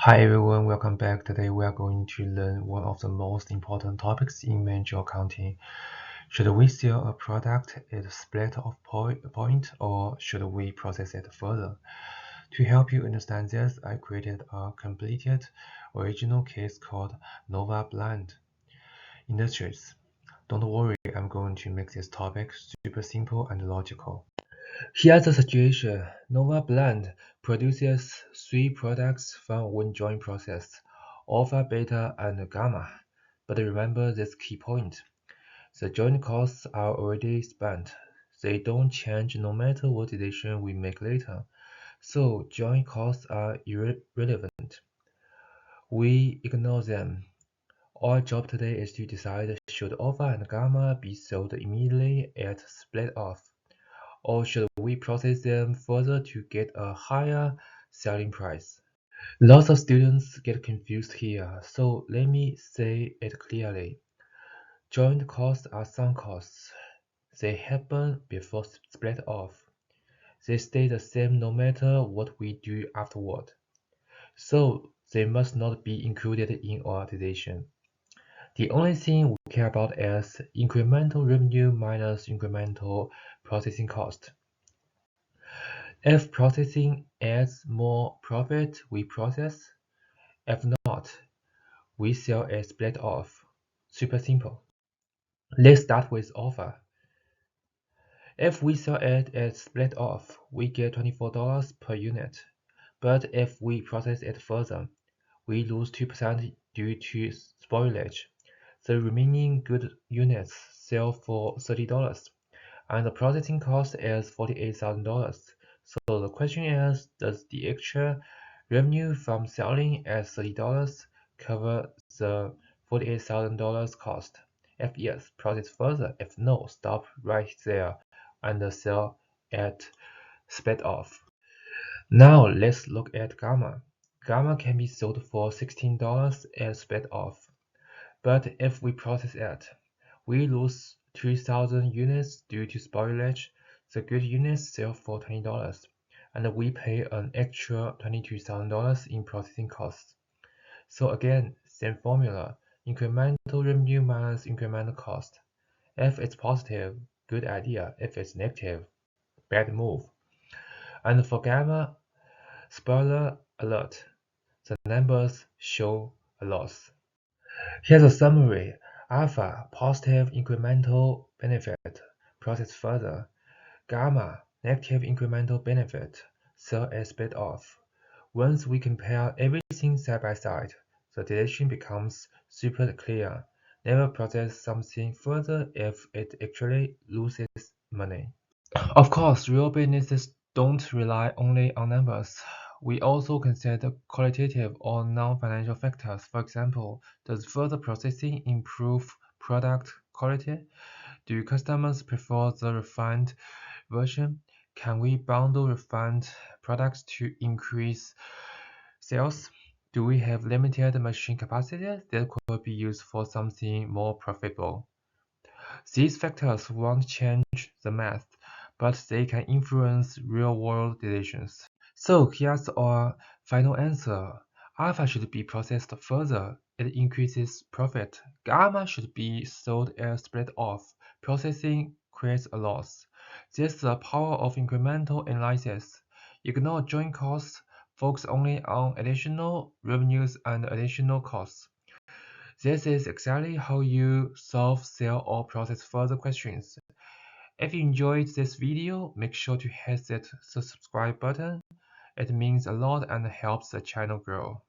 Hi everyone, welcome back. Today we are going to learn one of the most important topics in managerial accounting. Should we sell a product at a split off point or should we process it further? To help you understand this, I created a completed original case called Nova Blend Industries. Don't worry, I'm going to make this topic super simple and logical. Here's the situation. Nova Blend produces three products from one joint process, alpha, beta, and gamma. But remember this key point. The joint costs are already spent. They don't change no matter what decision we make later. So joint costs are irrelevant. We ignore them. Our job today is to decide should alpha and gamma be sold immediately at split off, or should we process them further to get a higher selling price? Lots of students get confused here, so let me say it clearly. Joint costs are sunk costs. They happen before split off. They stay the same no matter what we do afterward. So they must not be included in our decision. The only thing we care about is incremental revenue minus incremental processing cost. If processing adds more profit, we process. If not, we sell a split off. Super simple. Let's start with offer. If we sell it as split off, we get $24 per unit. But if we process it further, we lose 2% due to spoilage. The remaining good units sell for $30, and the processing cost is $48,000. So the question is, does the extra revenue from selling at $30 cover the $48,000 cost? If yes, process further. If no, stop right there and sell at split off. Now let's look at gamma. Gamma can be sold for $16 at split off. But if we process it, we lose 3,000 units due to spoilage. The good units sell for $20, and we pay an extra $22,000 in processing costs. So again, same formula, incremental revenue minus incremental cost. If it's positive, good idea. If it's negative, bad move. And for gamma, spoiler alert, the numbers show a loss. Here's a summary. Alpha, positive incremental benefit, process further. Gamma, negative incremental benefit, sell as split off. Once we compare everything side by side, the decision becomes super clear. Never process something further if it actually loses money. Of course, real businesses don't rely only on numbers. We also consider qualitative or non-financial factors. For example, does further processing improve product quality? Do customers prefer the refined version? Can we bundle refined products to increase sales? Do we have limited machine capacity that could be used for something more profitable? These factors won't change the math, but they can influence real-world decisions. So here's our final answer. Alpha should be processed further. It increases profit. Gamma should be sold as split off. Processing creates a loss. This is the power of incremental analysis. Ignore joint costs. Focus only on additional revenues and additional costs. This is exactly how you solve, sell, or process further questions. If you enjoyed this video, make sure to hit that subscribe button. It means a lot and helps the channel grow.